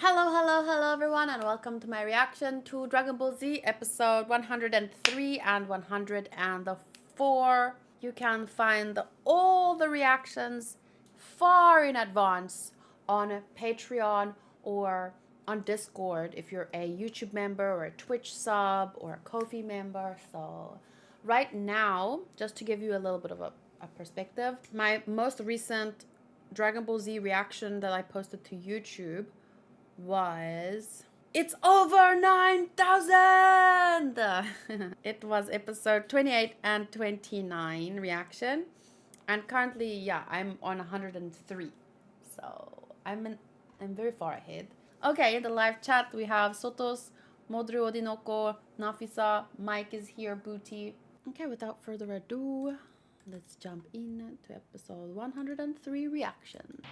Hello everyone, and welcome to my reaction to Dragon Ball Z episode 103 and 104. You can find all the reactions far in advance on Patreon or on Discord if you're a YouTube member or a Twitch sub or a Ko-fi member. So right now, just to give you a little bit of a perspective, my most recent Dragon Ball Z reaction that I posted to YouTube was it's over 9,000. It was episode 28 and 29 reaction, and currently I'm on 103, so I'm very far ahead. Okay, in the live chat we have Sotos, Modru Odinoko, Nafisa, Mike is here, Booty. Okay, without further ado, let's jump in to episode 103 reaction.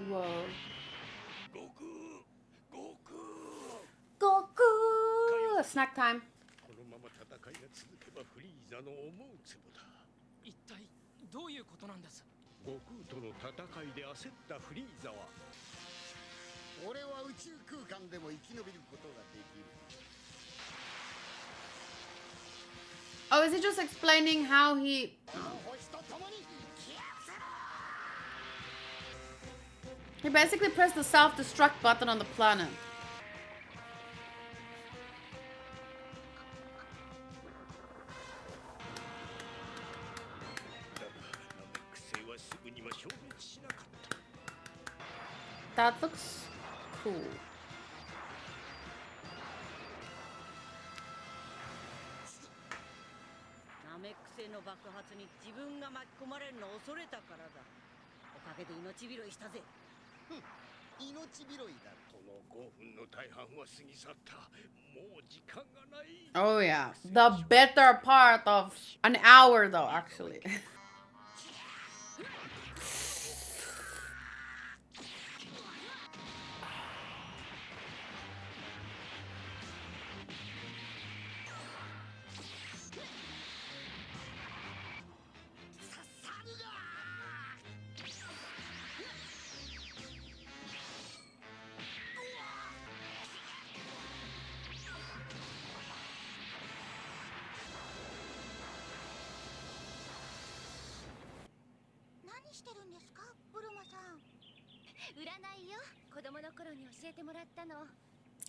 Whoa. Goku! Snack time. Oh, is he just explaining how he... He basically pressed the self-destruct button on the planet. That looks cool. Namek Oh yeah, the better part of an hour though, actually.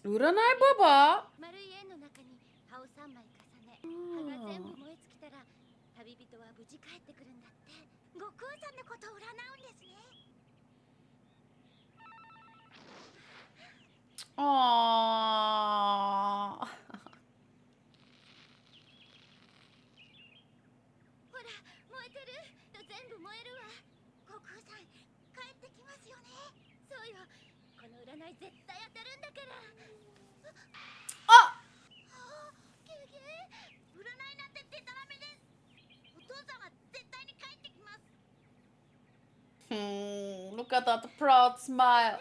Uranai Baba? Aww. Look at that proud smile.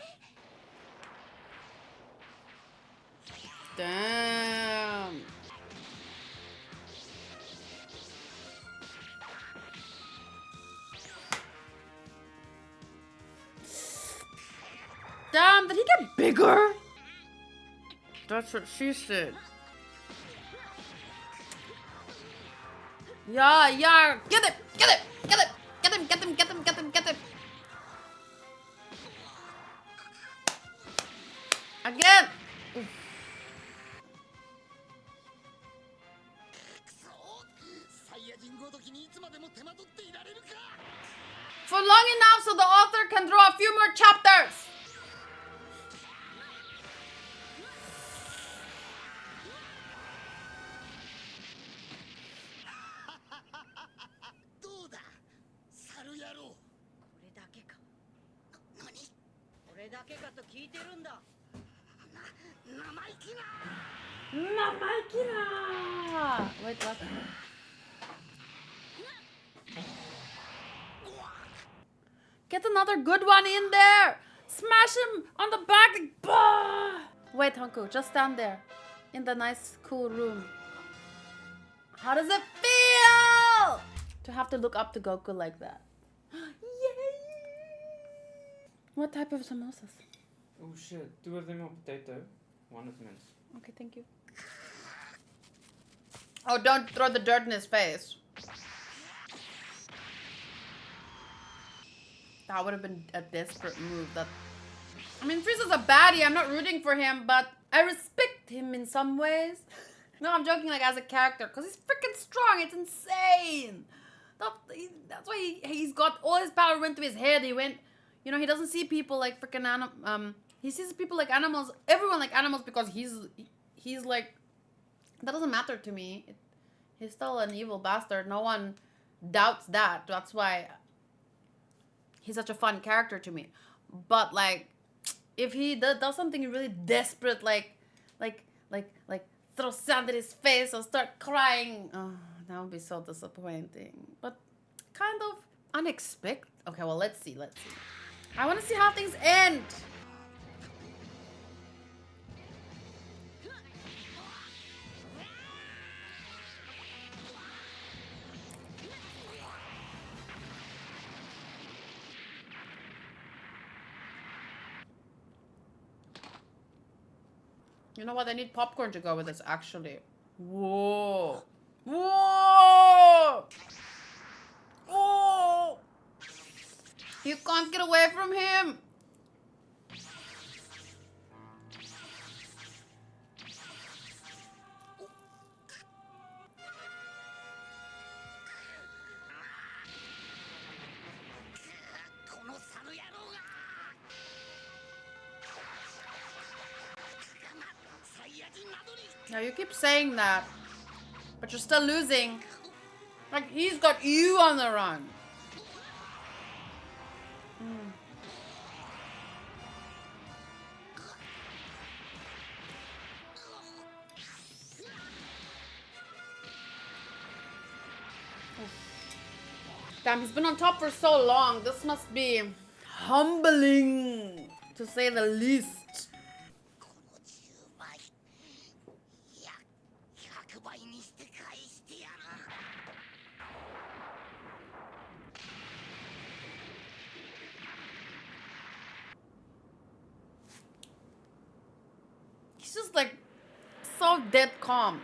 Damn. Damn, did he get bigger? That's what she said. Yeah, get it, get it, get it, get him, get him, get him, get him, get him. Again. For long enough so the author can draw a few more chapters. Wait, what? Get another good one in there. Smash him on the back. Bah! Wait, Hanku, just stand there. In the nice, cool room. How does it feel to have to look up to Goku like that? Yay! What type of samosas? Oh shit, 2 of them are potato, 1 is mint. Okay, thank you. Oh, don't throw the dirt in his face. That would have been a desperate move. I mean, Frieza's a baddie. I'm not rooting for him, but I respect him in some ways. No, I'm joking, like, as a character, because he's freaking strong. It's insane. That's why he's got all his power went to his head. He went, you know, he doesn't see people like freaking he sees people like animals, everyone like animals, because he's like, that doesn't matter to me. He's still an evil bastard. No one doubts that. That's why he's such a fun character to me. But like, if he does something really desperate, like throw sand in his face or start crying, oh, that would be so disappointing. But kind of unexpected. Okay, well, let's see. I want to see how things end. You know what? I need popcorn to go with this, actually. Whoa. Whoa! Oh! You can't get away from him! Now you keep saying that, but you're still losing. Like, he's got you on the run. Damn, he's been on top for so long. This must be humbling, to say the least. He's just like so dead calm.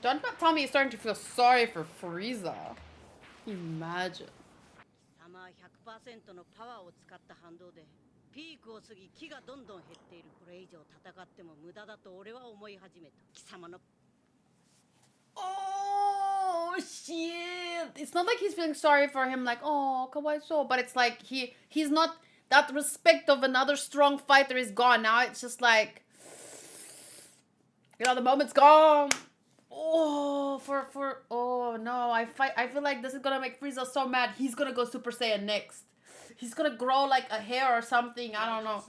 Don't tell me he's starting to feel sorry for Frieza. Imagine. 100%のパワーを使った反動でピークを過ぎ気がどんどん減っている。これ以上戦っても無駄だと俺は思い始めた。貴様の Oh shit! It's not like he's feeling sorry for him, like, oh, kawaii-so, but it's like he's not, that respect of another strong fighter is gone. Now it's just like, you know, the moment's gone. Oh, oh no, I feel like this is gonna make Frieza so mad. He's gonna go Super Saiyan next. He's gonna grow like a hair or something, I don't know.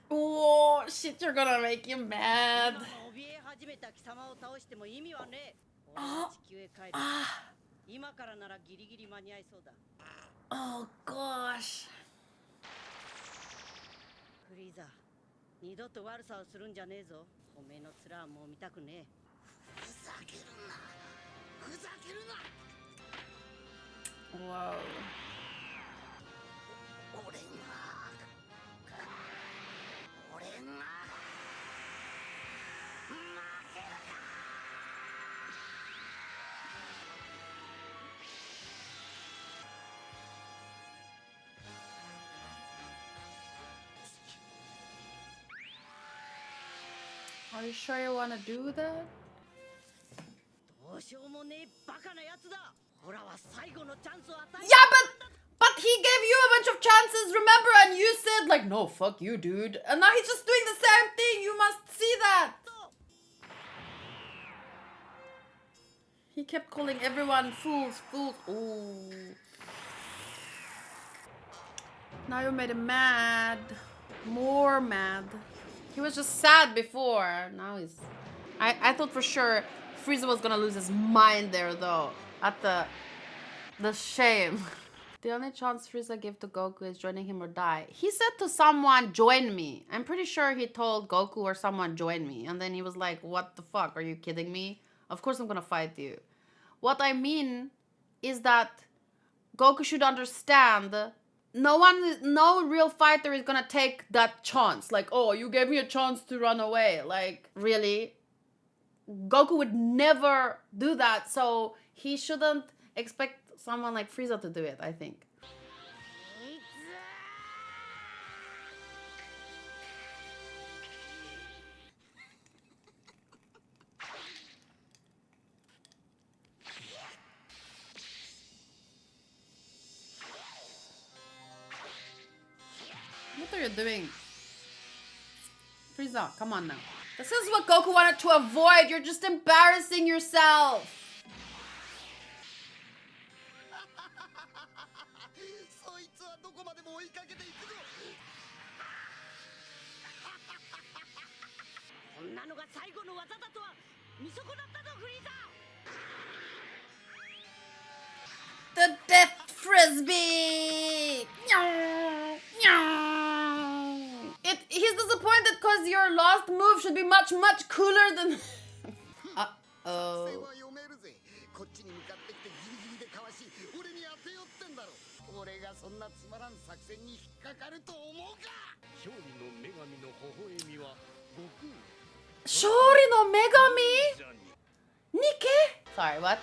Oh shit, you're gonna make him mad. Oh gosh. フリーザ、二度と悪さをするんじゃねえぞ。おめえの面はもう見たくねえ。ふざけるな。ふざけるな。Whoa. 俺が Are you sure you want to do that? Yeah, but he gave you a bunch of chances, remember? And you said like, no, fuck you, dude. And now he's just doing the same thing. You must see that. He kept calling everyone fools. Ooh. Now you made him mad. More mad. He was just sad before. Now he's... I thought for sure Frieza was gonna lose his mind there, though. At the shame. The only chance Frieza gave to Goku is joining him or die. He said to someone, join me. I'm pretty sure he told Goku or someone, join me. And then he was like, what the fuck? Are you kidding me? Of course I'm gonna fight you. What I mean is that Goku should understand no real fighter is gonna take that chance. Like, oh, you gave me a chance to run away. Like, really? Goku would never do that, so he shouldn't expect someone like Frieza to do it, I think. What are you doing? Frieza, come on now. This is what Goku wanted to avoid. You're just embarrassing yourself. そいつはどこまでも追いかけていくぞ。こんなのが最後の技だとは見損なったぞフリーザ。The death frisbee. He's disappointed because your last move should be much cooler than. Uh-oh. こっちに向かってきてギリギリでかわし、俺に当てよってんだろ。俺がそんなつまらん作戦に引っかかると思うか。勝利の女神の微笑みは悟空。勝利の女神? Nike? Sorry, what?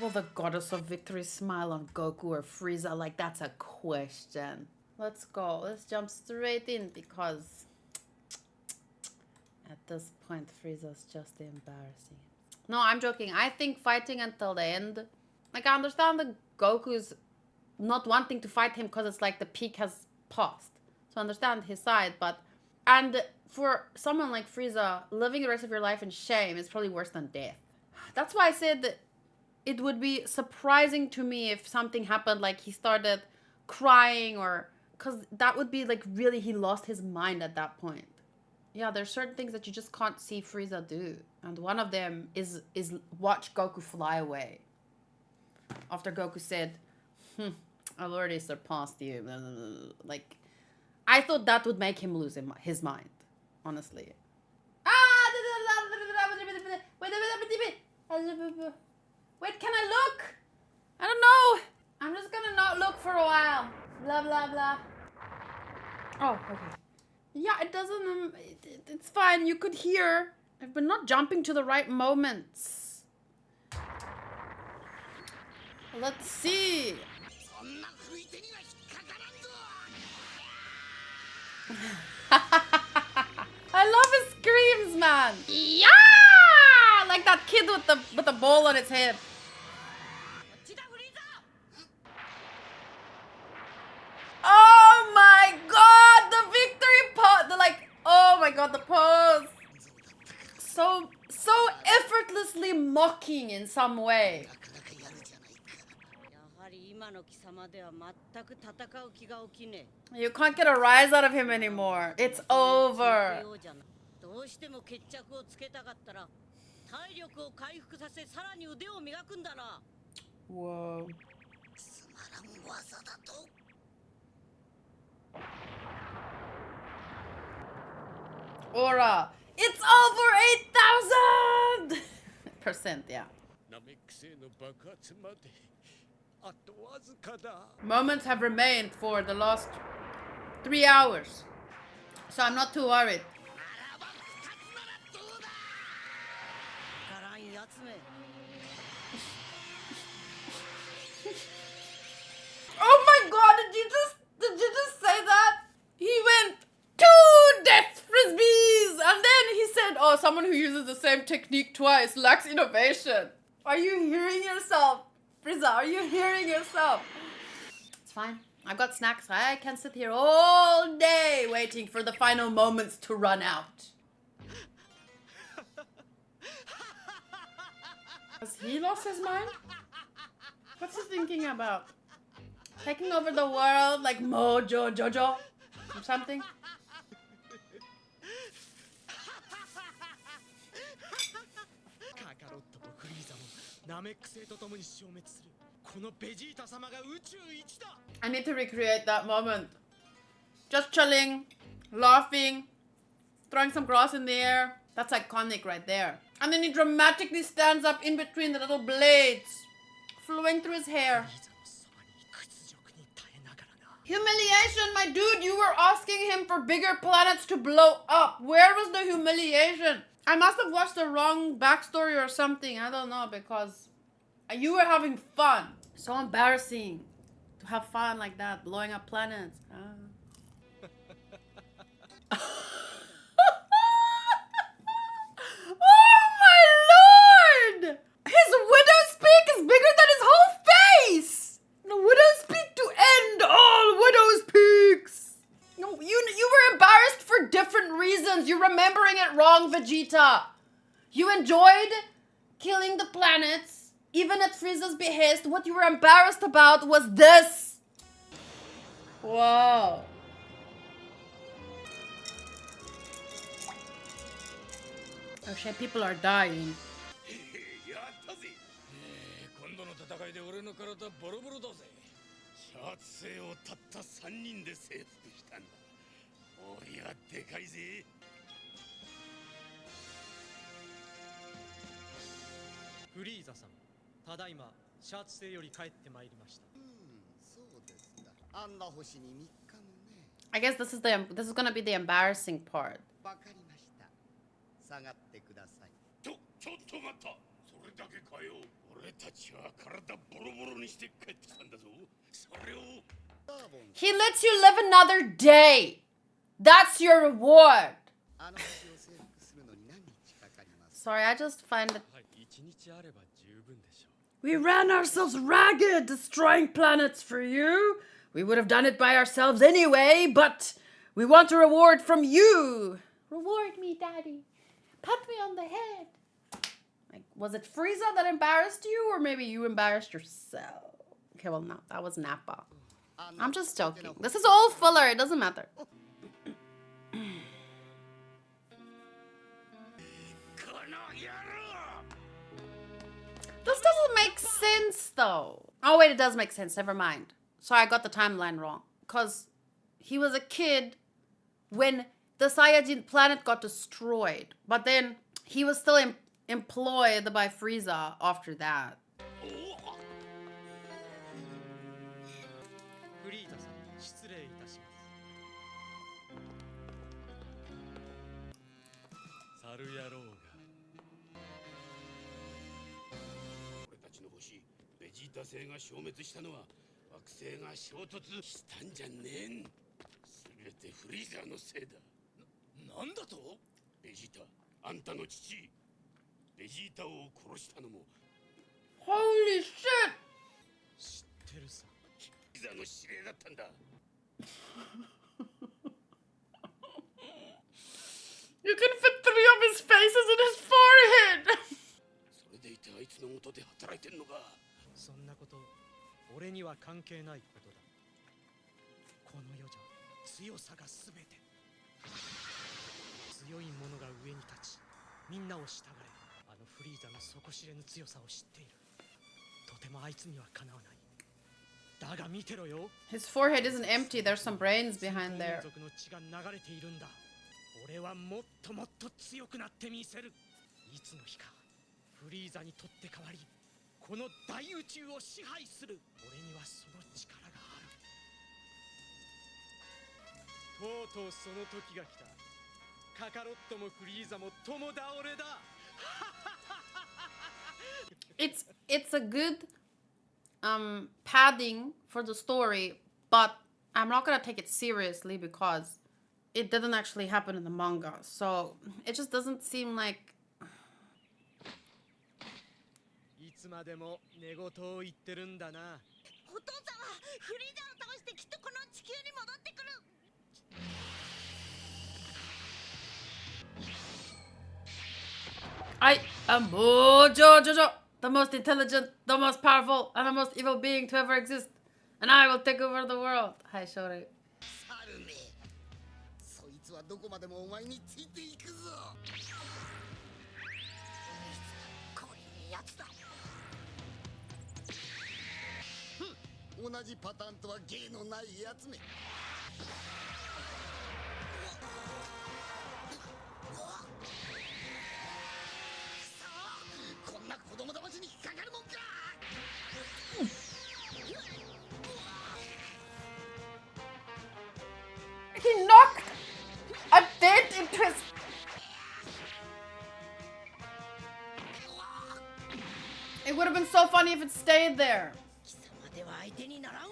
Will the goddess of victory smile on Goku or Frieza? Like, that's a question. Let's go. Let's jump straight in because at this point, Frieza's just embarrassing. No, I'm joking. I think fighting until the end. Like, I understand that Goku's not wanting to fight him because it's like the peak has passed. So I understand his side, but... And for someone like Frieza, living the rest of your life in shame is probably worse than death. That's why I said that it would be surprising to me if something happened, like he started crying or... Because that would be like really he lost his mind at that point. Yeah, there's certain things that you just can't see Frieza do. And one of them is watch Goku fly away. After Goku said, I've already surpassed you. Like, I thought that would make him lose his mind. Honestly. Wait, can I look? I don't know. I'm just gonna not look for a while. Blah, blah, blah. Oh, okay. Yeah, it doesn't... It's fine. You could hear. I've been not jumping to the right moments. Let's see. I love his screams, man. Yeah! Like that kid with the ball on its head. Oh my god, the victory pose. Oh my god, the pose. So effortlessly mocking in some way. You can't get a rise out of him anymore. It's over. Whoa. Aura. It's over 8,000%, yeah. Moments have remained for the last 3 hours. So I'm not too worried. Oh my god, did you just say that? He went 2 death frisbees and then he said, oh, someone who uses the same technique twice lacks innovation. Are you hearing yourself? Frieza, are you hearing yourself? It's fine. I've got snacks. I can sit here all day waiting for the final moments to run out. Has he lost his mind? What's he thinking about? Taking over the world like Mojo Jojo or something. カカロットとフリーザもナメック星と共に消滅する。このベジータ様が宇宙一だ。 I need to recreate that moment. Just chilling, laughing, throwing some grass in the air. That's iconic right there. And then he dramatically stands up in between the little blades, flowing through his hair. フリーザのそばに屈辱に耐えながらな。 Humiliation, my dude. You were asking him for bigger planets to blow up. Where was the humiliation? I must have watched the wrong backstory or something. I don't know, because you were having fun. So embarrassing to have fun like that, blowing up planets. Oh my lord! His widow's peak is bigger than his whole face! The widow's peak to end all widow's peaks! No, you were embarrassed for different reasons. You're remembering it wrong, Vegeta. You enjoyed killing the planets, even at Frieza's behest. What you were embarrassed about was this. Whoa. Oh shit, people are dying. やったぜ。今度の戦いで俺の体ボロボロだぜ。シャーツ星をたった3人で征服したんだ。俺はでかいぜ。フリーザ様、ただいまシャーツ星より帰ってまいりました。そうですか。あんな星に3日もね。 I guess this is gonna be the embarrassing part. わかりました。下がってください。ちょっと待った。それだけかよ。俺たちは体ボロボロにして帰ってきたんだぞ。それを。He lets you live another day. That's your reward. あの星を征服するのに何日かかります。 Sorry, I just find it. 一日あれば十分でしょう。 We ran ourselves ragged destroying planets for you. We would have done it by ourselves anyway, but we want a reward from you. Reward me, Daddy. Pat me on the head. Like, was it Frieza that embarrassed you, or maybe you embarrassed yourself? Okay, well, no, that was Nappa. I'm just joking. This is all filler. It doesn't matter. This doesn't make sense, though. Oh, wait, it does make sense. Never mind. Sorry, I got the timeline wrong. Because he was a kid when the Saiyajin planet got destroyed. But then he was still employed by Frieza after that. フリーザ様、失礼いたします。猿野郎が。俺たちの星、ベジータ星が消滅したのは惑星が衝突したんじゃねえん。すべてフリーザーのせいだ。なんだと？ベジータ、あんたの父、ベジータを殺したのも Holy shit! 知ってるさ。フリーザーの指令だったんだ。You can fit 3 of his faces in his forehead! それでいてあいつの元で働いてんのか。そんなこと、俺には関係ないことだ。この世じゃ強さがすべて。強い者が上に立ち、みんなを従え。あのフリーザの底知れぬ強さを知っている。とてもあいつにはかなわない。だが見てろよ。 His forehead isn't empty. There's some brains behind there. 民族の血が流れているんだ。俺はもっともっと強くなってみせる。いつの日か、フリーザにとって代わり、この大宇宙を支配する。俺にはその力がある。とうとうその時が来た。カカロットもフリーザも共倒れだ。It's a good padding for the story, but I'm not gonna take it seriously because it didn't actually happen in the manga. So it just doesn't seem like いつまでも寝言を言ってるんだな。お父さんはフリーザを倒してきっとこの地球に戻ってくる。 I am Mojo Jojo, the most intelligent, the most powerful, and the most evil being to ever exist. And I will take over the world. Hi, Shori. サルめ、そいつはどこまでもお前についていくぞ。これやつだ。同じパターンとは芸のないやつめ。こんな子供騙しに引っかかるもんか。He knocked a dent into his... It would have been so funny if it stayed there. 貴様では相手にならんわ。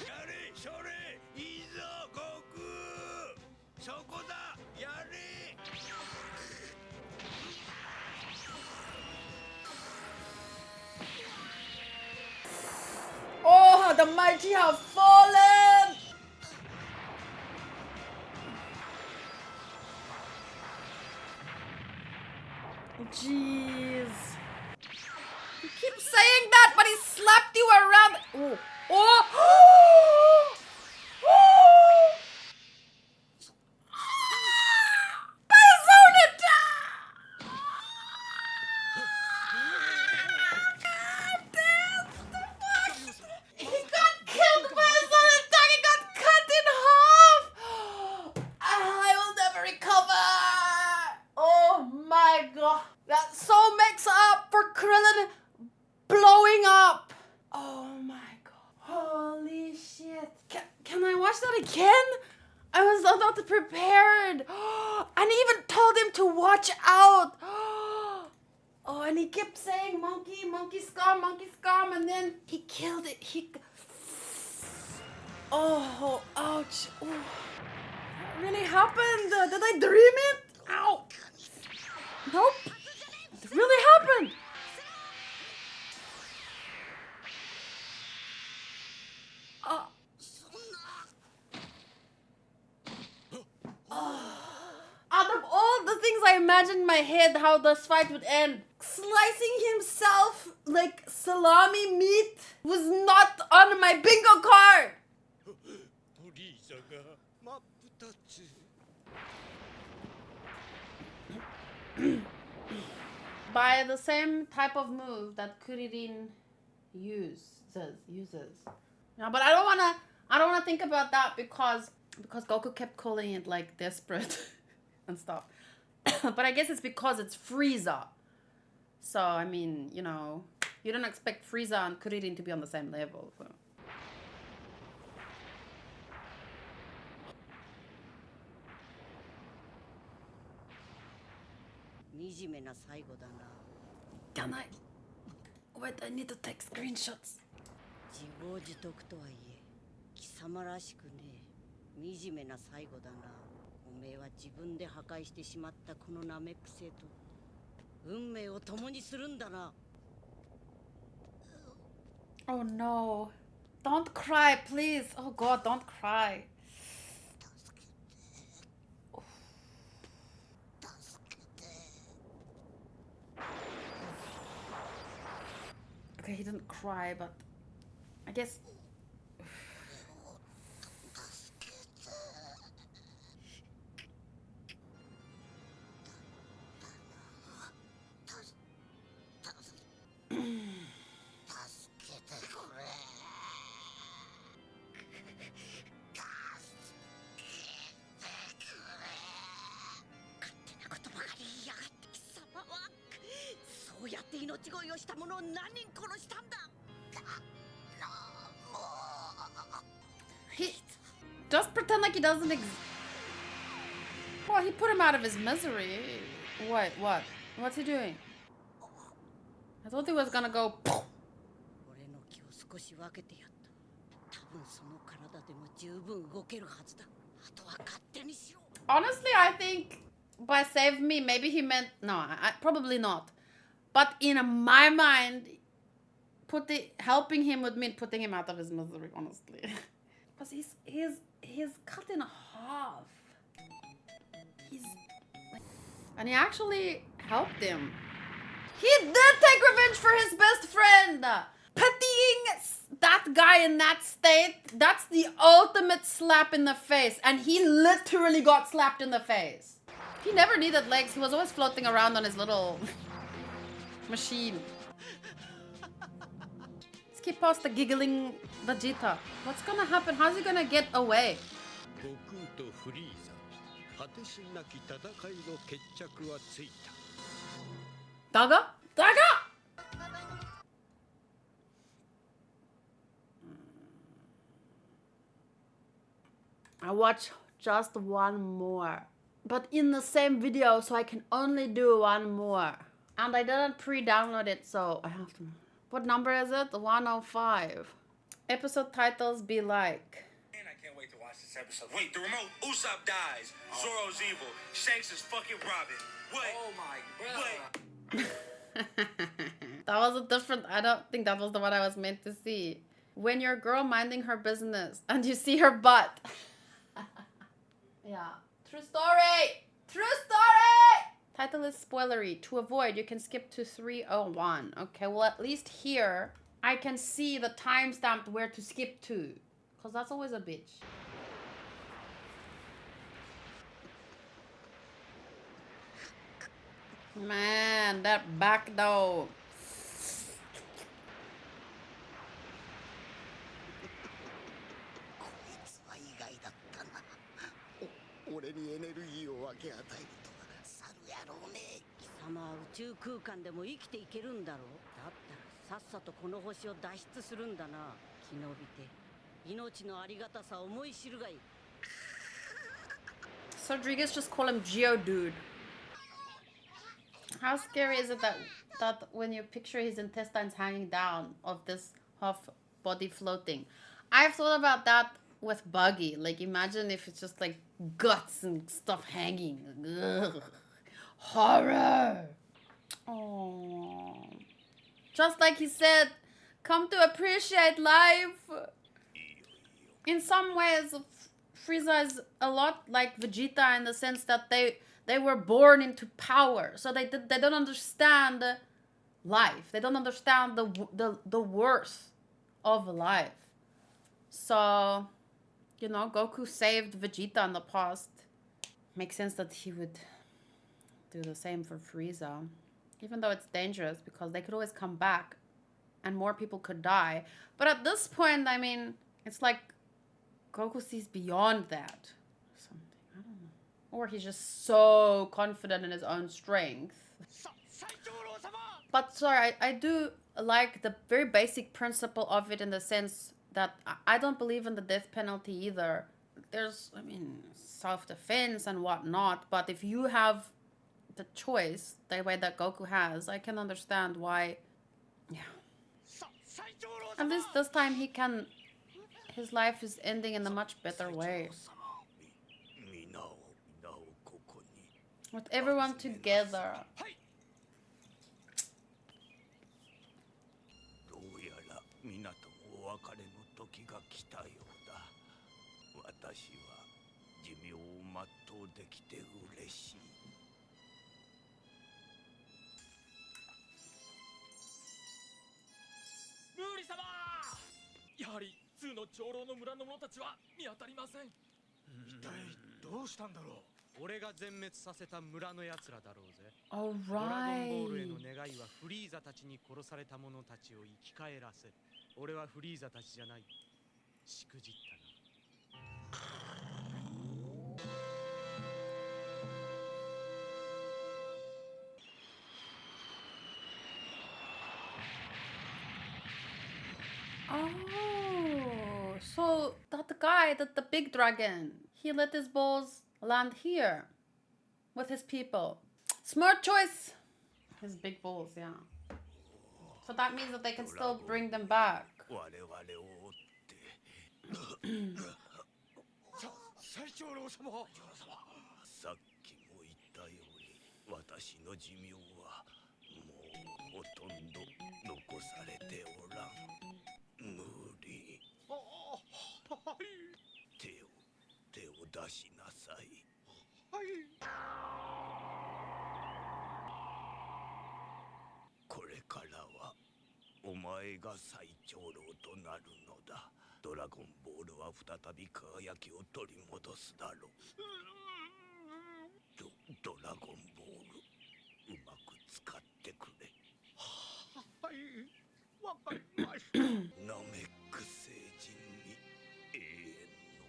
やれ、それ、いいぞ、悟空。そこだ、やれ。Oh, the mighty have fallen! Jeez. You keep saying that, but he slapped you around. Oh. Oh! By his own attack! God damn, what? He got killed by his own attack. He got cut in half. I will never recover. Oh my god. That so makes up for Krillin blowing up. Oh my god. Holy shit. Can I watch that again? I was not prepared. And he even told him to watch out. Oh, and he kept saying monkey, monkey scum, and then he killed it. Oh, ouch. Oh. What really happened? Did I dream it? Ow. Nope. It really happened. Out of all the things I imagined in my head how this fight would end, slicing himself like salami meat was not on my bingo card. フリーザが真っ二つ。By the same type of move that Kuririn uses. Yeah, but I don't wanna think about that because Goku kept calling it like desperate and stuff. But I guess it's because it's Frieza. So I mean, you know, you don't expect Frieza and Kuririn to be on the same level. So. 惨めな最後だな。 Can I? Wait, I need to take screenshots. 自業自得とはいえ貴様らしくねえ。惨めな最後だな。おめえは自分で破壊してしまったこのナメック星と運命を共にするんだな。 Oh no. Don't cry, please. Oh god, don't cry. Okay, he didn't cry, but I guess. He just pretend like he doesn't exist. Well, he put him out of his misery. Wait, what? What's he doing? I thought he was gonna go. 俺の気を少し分けてやった。多分その体でも十分動けるはずだ。あとは勝手にしろ。 Honestly, I think by save me, maybe he meant no. Probably not. But in my mind, helping him would mean putting him out of his misery. Honestly, because he's cut in half. And he actually helped him. He did take revenge for his best friend, that guy in that state, that's the ultimate slap in the face. And he literally got slapped in the face. He never needed legs. He was always floating around on his little machine. Let's keep past the giggling Vegeta. What's gonna happen? How's he gonna get away? 悟空とフリーザ果てしなき戦いの決着はついた Daga? Daga! I watch just one more. But in the same video, so I can only do one more. And I didn't pre-download it, so I have to... What number is it? 105. Episode titles be like... Man, I can't wait to watch this episode. Wait, the remote. Usopp dies. Zoro's evil. Shanks is fucking Robin. What? Oh my god. That was a different... I don't think that was the one I was meant to see. When your girl minding her business and you see her butt. Yeah. True story! True story! Title is spoilery. To avoid, you can skip to 301. Okay, well at least here I can see the timestamp where to skip to. Because that's always a bitch. Man, that back though. こいつは意外だったな俺にエネルギーを分け与えるとは猿野郎め貴様は宇宙空間でも生きていけるんだろう。だったらさっさとこの星を脱出するんだな。気のびて命のありがたさを思い知るがいい。 Rodriguez just call him Geodude. How scary is it that when you picture his intestines hanging down of this half body floating? I've thought about that with Buggy. Like imagine if it's just like guts and stuff hanging. Ugh. Horror. Oh. Just like he said, come to appreciate life. In some ways, Frieza is a lot like Vegeta in the sense that they were born into power, so they don't understand life. They don't understand the worth of life. So, you know, Goku saved Vegeta in the past. Makes sense that he would do the same for Frieza, even though it's dangerous because they could always come back, and more people could die. But at this point, I mean, it's like Goku sees beyond that. Something, I don't know. Or he's just so confident in his own strength. But sorry, I do like the very basic principle of it in the sense that I don't believe in the death penalty either. There's, I mean, self-defense and whatnot, but if you have the choice, the way that Goku has, I can understand why, yeah. At least this time he can... His life is ending in a much better way. With everyone together. どうやら港もお別れの時が来たようだ私は寿命を全うできて嬉しい ムーリ様やはり2の長老の村の者たちは見当たりません一体どうしたんだろう俺が全滅させた村の奴らだろうぜドラゴンボールへの願いはフリーザたちに殺された者たちを生き返らせ俺はフリーザたちじゃないしくじったな Oh, so that guy, the big dragon, he let his balls land here with his people. Smart choice. His big balls, yeah. So that means that they can still bring them back. 最長老様さっきも言ったように私の寿命はもうほとんど残されておらん無理手を出しなさいこれからはお前前が最長老となるのだ。ドラゴンボールは再び輝きを取り戻すだろう。ドラゴンボール、うまく使ってくれ。はい、わかりました。ナメック星人に永遠の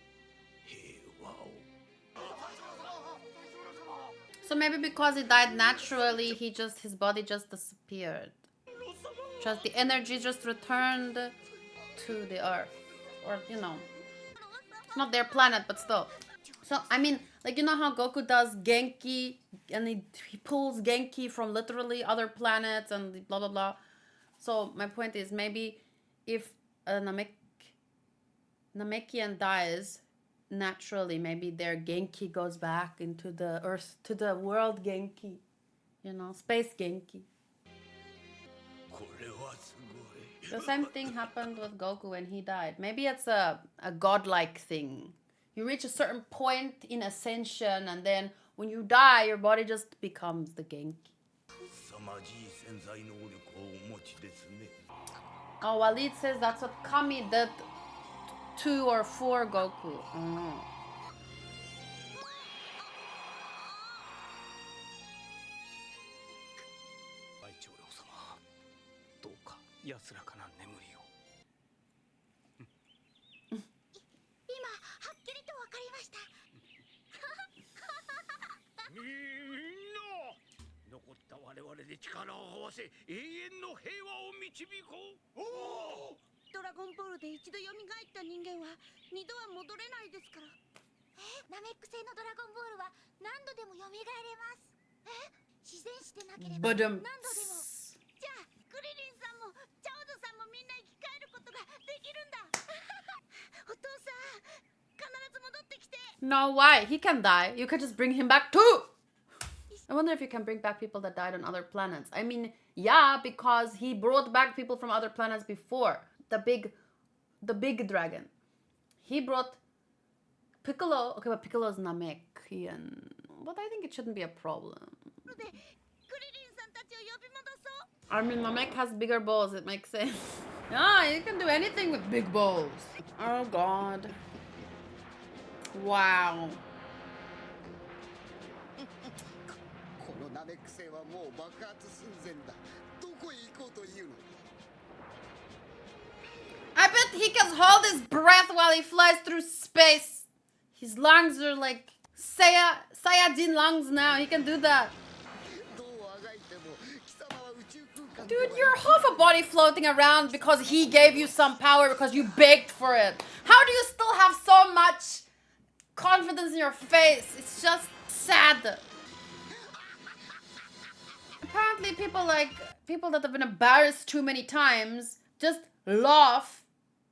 平和を。 So maybe because he died naturally, his body just disappeared. Just the energy just returned to the earth. Or, you know, it's not their planet, but still. So, I mean, like, you know how Goku does Genki and he pulls Genki from literally other planets and blah, blah, blah. So, my point is maybe if a Namekian dies naturally, maybe their Genki goes back into the earth, to the world Genki. You know, space Genki. The same thing happened with Goku when he died. Maybe it's a godlike thing. You reach a certain point in ascension, and then when you die, your body just becomes the Genki. Oh, Walid says that's what Kami did to or for Goku. Oh. 安らかな眠りを。今はっきりとわかりました。みんな、残った我々で力を合わせ永遠の平和を導こう。おお、ドラゴンボールで一度蘇った人間は二度は戻れないですから。ナメック星のドラゴンボールは何度でも蘇れます。自然死でなければ何度でも。じゃあクリリンさんもチャオドさんもみんな生き返ることができるんだ。お父さん、必ず戻ってきて。 No, why? He can die. You could just bring him back too. I wonder if you can bring back people that died on other planets. I mean, yeah, because he brought back people from other planets before. The big dragon. He brought Piccolo. Okay, but Piccolo's Namekian. But I think it shouldn't be a problem. I mean, Namek has bigger balls. It makes sense. Yeah, you can do anything with big balls. Oh, God. Wow. このナメック星はもう爆発寸前だ。どこへ行こうというの？ I bet he can hold his breath while he flies through space. His lungs are like Saiyajin lungs now. He can do that. Dude, you're half a body floating around because he gave you some power because you begged for it. How do you still have so much confidence in your face? It's just sad. Apparently people that have been embarrassed too many times just laugh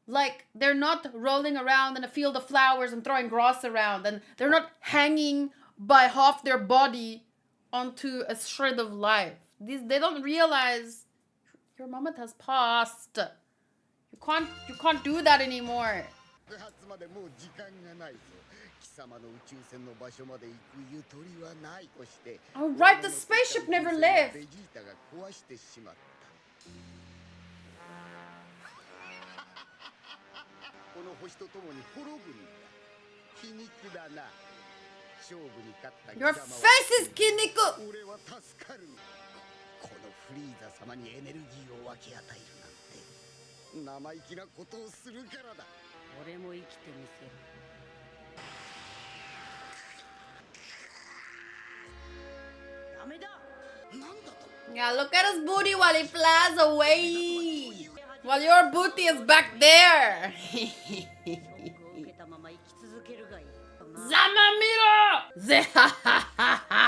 like they're not rolling around in a field of flowers and throwing grass around, and they're not hanging by half their body onto a shred of life. They don't realize your moment has passed. You can't do that anymore. Oh right, the spaceship never left. Your face is Kiniku. このフリーザ様にエネルギーを分け与えるなんて生意気なことをするからだ。俺も生きてみせる。ダメだ。なんだと。 Yeah, look at his booty while he flies away. While your booty is back there. Zamamiro! Zehahahaha.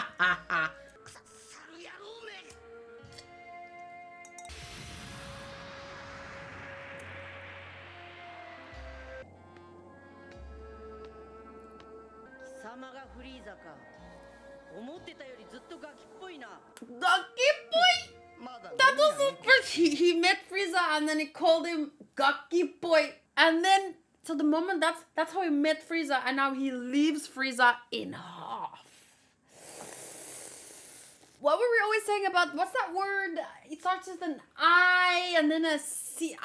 貴様がフリーザか。思ってたよりずっとガキっぽいな。Gaki boy! That was the first he met Frieza and then he called him Gaki boy. And then so the moment that's how he met Frieza, and now he leaves Frieza in half. What were we always saying about, what's that word? It starts with an I and then a C.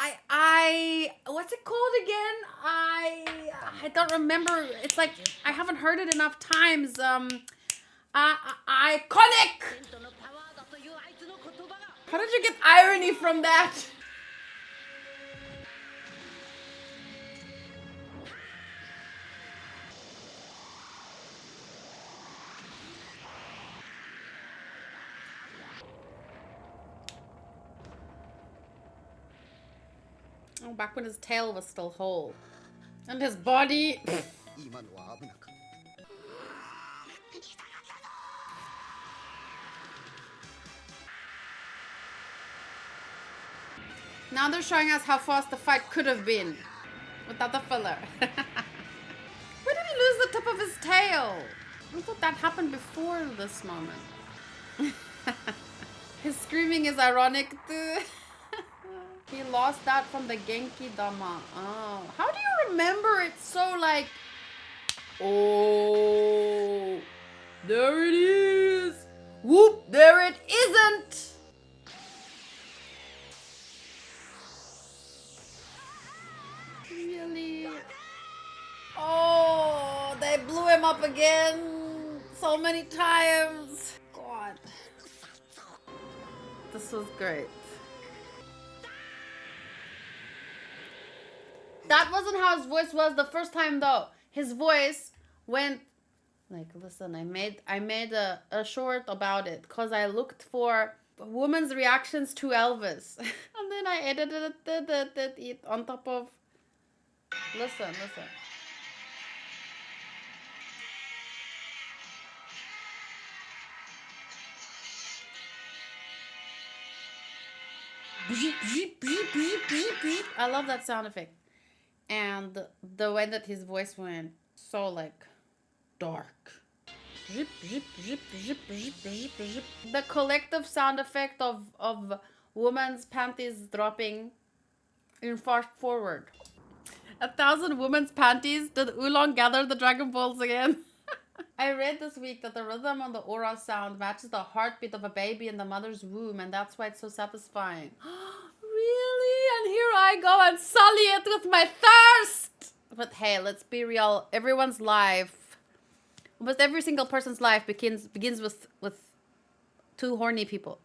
What's it called again? I don't remember. It's like, I haven't heard it enough times. Iconic! テントのパワーだというあいつの言葉が How did you get irony from that? Oh, back when his tail was still whole. And his body... 今のは危なかった。 Now they're showing us how fast the fight could have been. Without the filler. Where did he lose the tip of his tail? I thought that happened before this moment. His screaming is ironic too. He lost that from the Genki Dama. Oh. How do you remember it so like... Oh. There it is. Whoop. There it isn't. Really? Oh, they blew him up again so many times. God. This was great. That wasn't how his voice was the first time though. His voice went like, listen, I made a short about it because I looked for women's reactions to Elvis. And then I edited it on top of... Listen. I love that sound effect. And the way that his voice went so like dark. The collective sound effect of women's panties dropping in fast forward. 1,000 women's panties. Did Oolong gather the Dragon Balls again? I read this week that the rhythm on the aura sound matches the heartbeat of a baby in the mother's womb, and that's why it's so satisfying. Really? And here I go and sully it with my thirst! But hey, let's be real. Everyone's life, almost every single person's life begins with two horny people.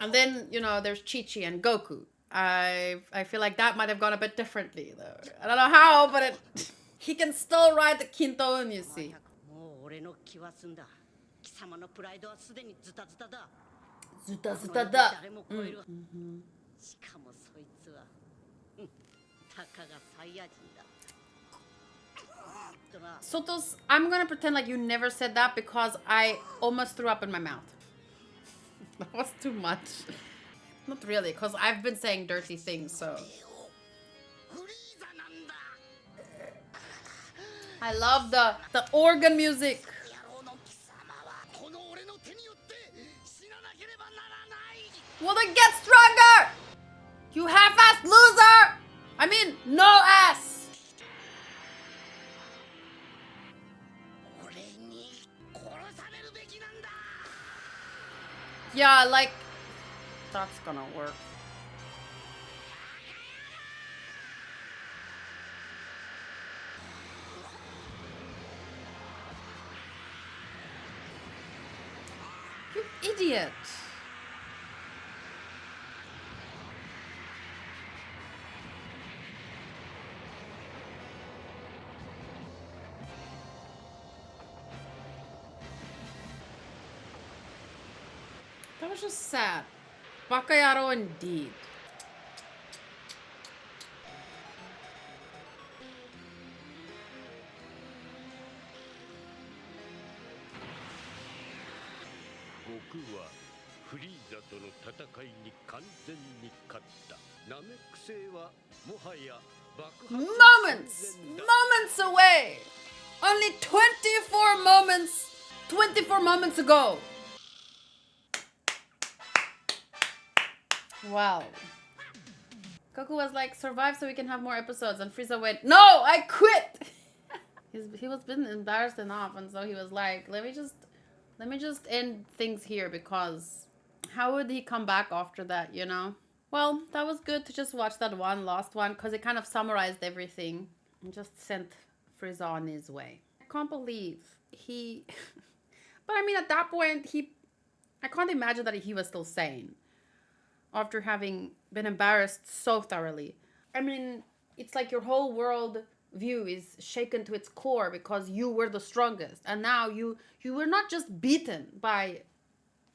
And then, you know, there's Chi-Chi and Goku. I feel like that might have gone a bit differently, though. I don't know how, but he can still ride the Kintoon, you see. もう俺の気は済んだ。貴様のプライドはすでにズタズタだ。ズタズタだ。誰も超える。しかもそいつは、たかがサイヤ人だ。Sotos, I'm gonna pretend like you never said that because I almost threw up in my mouth. That was too much. Not really, because I've been saying dirty things, so. I love the organ music. Well, then get stronger! You half-assed loser! I mean, no ass! Yeah, like, that's gonna work. You idiot. That was just sad. Bakayaro indeed. Goku はフリーザとの戦いに完全に勝った。ナメック星はもはや爆発 Moments away. Only 24 moments ago. Wow. Goku was like, survive so we can have more episodes. And Frieza went, no, I quit. He was been embarrassed enough, and so he was like, let me just end things here, because how would he come back after that, you know? Well, that was good to just watch that last one, because it kind of summarized everything and just sent Frieza on his way. I can't believe he... But I mean, at that point, I can't imagine that he was still sane after having been embarrassed so thoroughly. I mean, it's like your whole world view is shaken to its core because you were the strongest, and now you were not just beaten by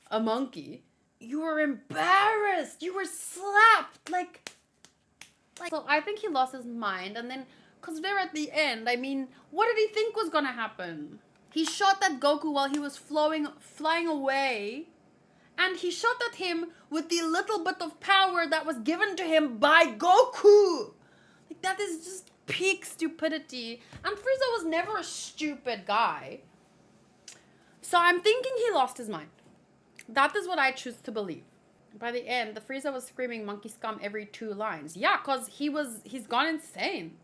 a monkey, you were embarrassed, you were slapped, like so I think he lost his mind. And then, because they're at the end, I mean, what did he think was gonna happen? He shot at Goku while he was flying away, and he shot at him with the little bit of power that was given to him by Goku. Like, that is just peak stupidity. And Frieza was never a stupid guy. So I'm thinking he lost his mind. That is what I choose to believe. By the end, the Frieza was screaming monkey scum every 2 lines. Yeah, because he's gone insane.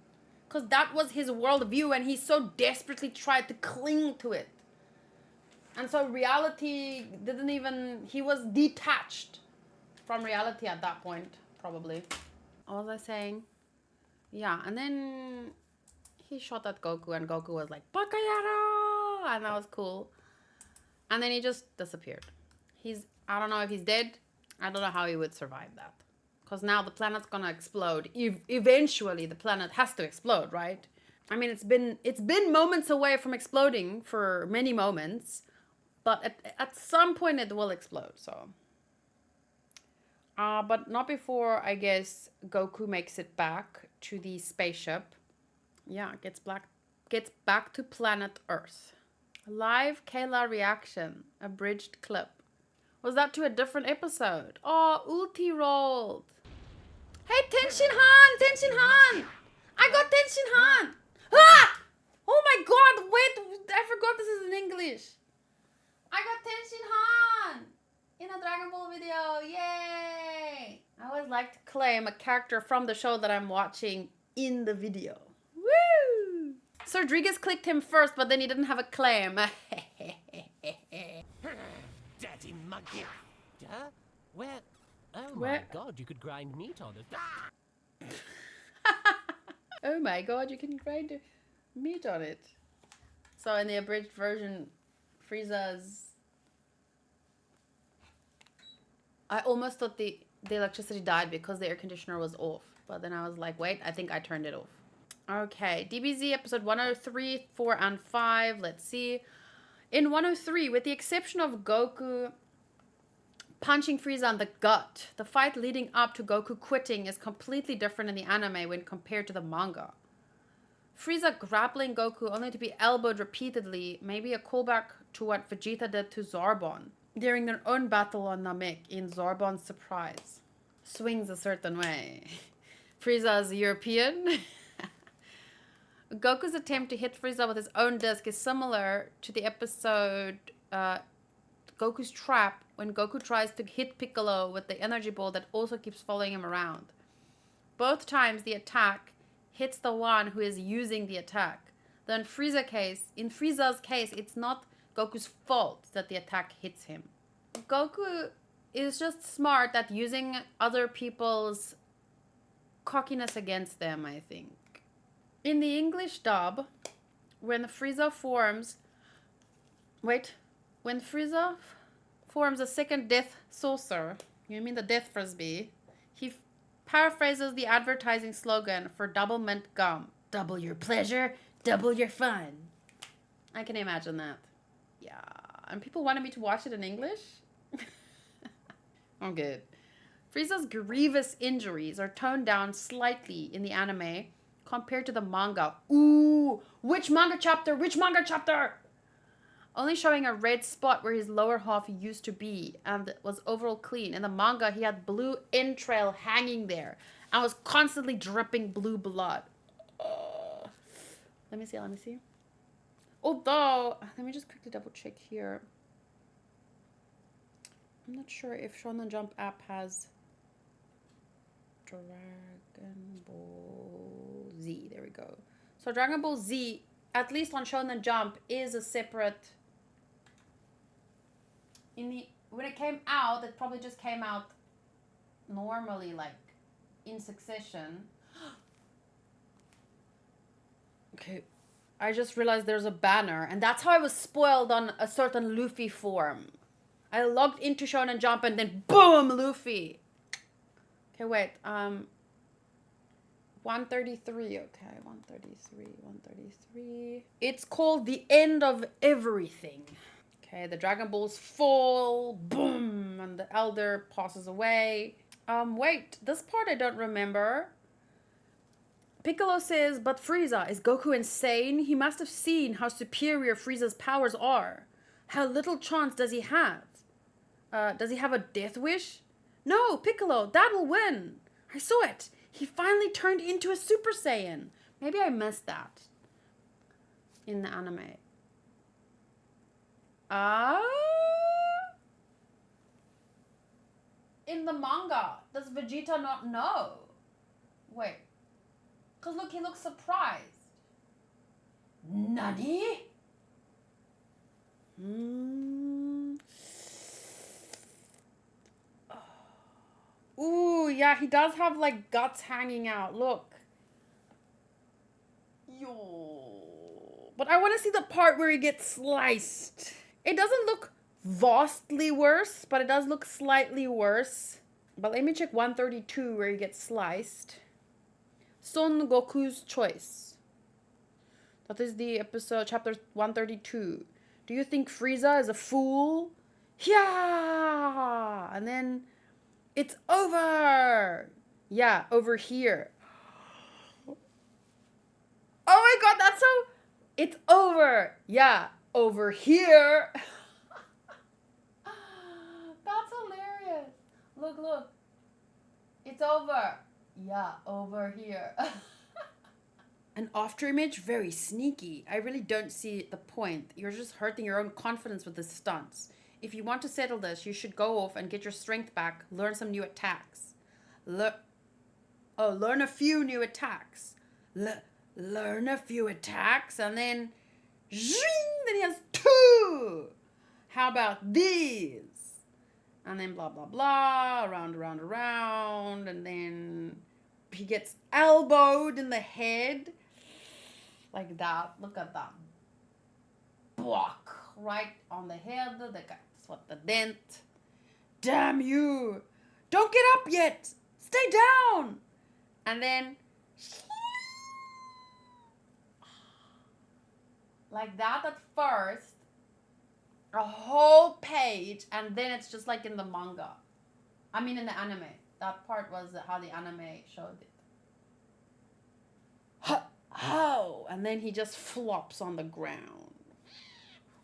Because that was his worldview, and he so desperately tried to cling to it. And so reality didn't even... He was detached from reality at that point, probably. What was I saying? Yeah, and then he shot at Goku, and Goku was like, Bakayaro! And that was cool. And then he just disappeared. I don't know if he's dead. I don't know how he would survive that. Because now the planet's gonna explode. Eventually, the planet has to explode, right? I mean, it's been moments away from exploding for many moments. But at some point, it will explode, so... but not before, I guess, Goku makes it back to the spaceship. Yeah, gets back to planet Earth. Live Kayla reaction. Abridged clip. Was that to a different episode? Oh, ulti rolled. Hey, Tenshin Han! I got Tenshin Han! Ah! Oh my god, wait, I forgot this is in English. I got Tenshin Han in a Dragon Ball video. Yay! I always like to claim a character from the show that I'm watching in the video. Woo! So Rodriguez clicked him first, but then he didn't have a claim. Daddy monkey. Huh? Where? Oh Where? my god, you could grind meat on it. Oh my god, you can grind meat on it. So in the abridged version, Frieza's... I almost thought the electricity died because the air conditioner was off. But then I was like, wait, I think I turned it off. Okay, DBZ episode 103, 4, and 5. Let's see. In 103, with the exception of Goku punching Frieza in the gut, the fight leading up to Goku quitting is completely different in the anime when compared to the manga. Frieza grappling Goku only to be elbowed repeatedly, maybe a callback to what Vegeta did to Zarbon during their own battle on Namek in Zarbon's surprise. Swings a certain way. Frieza is European. Goku's attempt to hit Frieza with his own disc is similar to the episode Goku's Trap, when Goku tries to hit Piccolo with the energy ball that also keeps following him around. Both times the attack hits the one who is using the attack. Though in Frieza's case, it's not Goku's fault that the attack hits him. Goku is just smart at using other people's cockiness against them, I think. In the English dub, when Frieza forms a second death saucer, you mean the death frisbee, he paraphrases the advertising slogan for double mint gum. Double your pleasure, double your fun. I can imagine that. Yeah. And people wanted me to watch it in English? I'm good. Frieza's grievous injuries are toned down slightly in the anime compared to the manga. Ooh! Which manga chapter? Only showing a red spot where his lower half used to be and was overall clean. In the manga, he had blue entrail hanging there and was constantly dripping blue blood. Let me see. Although, let me just quickly double check here. I'm not sure if Shonen Jump app has Dragon Ball Z. There we go. So Dragon Ball Z at least on Shonen Jump, is a separate. When it came out, it probably just came out normally, like in succession. Okay, I just realized there's a banner, and that's how I was spoiled on a certain Luffy form. I logged into Shonen Jump and then boom, Luffy. Okay, wait. 133. Okay, 133. It's called The End of Everything. Okay, the Dragon Balls fall, boom, and the Elder passes away. Wait, this part I don't remember. Piccolo says, but Frieza, is Goku insane? He must have seen how superior Frieza's powers are. How little chance does he have? Does he have a death wish? No, Piccolo, Dad will win. I saw it. He finally turned into a Super Saiyan. Maybe I missed that in the anime. In the manga, does Vegeta not know? Wait. Because look, he looks surprised. Nani? Ooh, yeah, he does have like guts hanging out. Look. Yo. But I want to see the part where he gets sliced. It doesn't look vastly worse, but it does look slightly worse. But let me check 132 where he gets sliced. Son Goku's Choice. That is the episode, chapter 132. Do you think Frieza is a fool? Yeah! And then it's over! Yeah, over here. Oh my god, that's so... It's over! Yeah, over here! That's hilarious. Look, look. It's over. Yeah, over here. An after image, very sneaky. I really don't see the point. You're just hurting your own confidence with the stunts. If you want to settle this, you should go off and get your strength back. Learn some new attacks. Learn a few new attacks. Learn a few attacks, and then zing, then he has 2. How about these? And then blah, blah, blah, around, and then he gets elbowed in the head. Like that. Look at that. Block. Right on the head. That's what the dent. Damn you. Don't get up yet. Stay down. And then like that at first. A whole page, and then it's just like in the manga. I mean in the anime. That part was how the anime showed it. How? And then he just flops on the ground.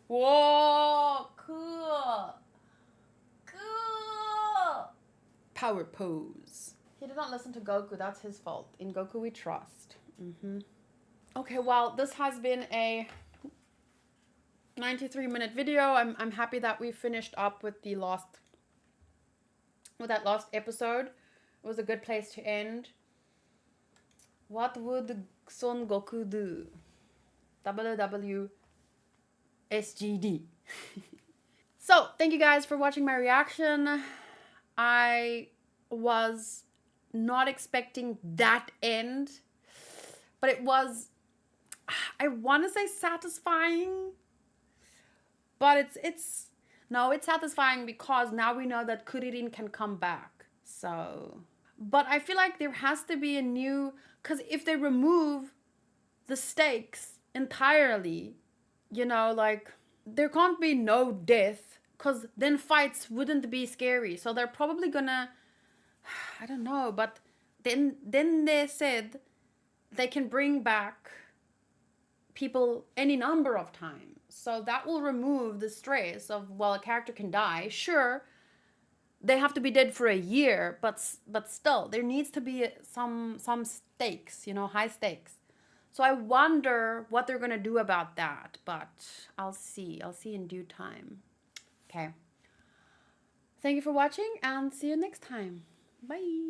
Whoa, cool. Cool. Power pose. He did not listen to Goku, that's his fault. In Goku we trust. Okay, well, this has been a 93-minute video. I'm happy that we finished up with that last episode. It was a good place to end. What would Son Goku do? WWSGD. So, thank you guys for watching my reaction. I was not expecting that end, but it was, I want to say satisfying. But it's satisfying because now we know that Kuririn can come back. So, but I feel like there has to be a new, because if they remove the stakes entirely, you know, like there can't be no death, because then fights wouldn't be scary. So they're probably gonna, I don't know, but then they said they can bring back people any number of times. So that will remove the stress of, well, a character can die. Sure, they have to be dead for a year, but still, there needs to be some stakes, you know, high stakes. So I wonder what they're going to do about that, but I'll see. I'll see in due time. Okay. Thank you for watching, and see you next time. Bye.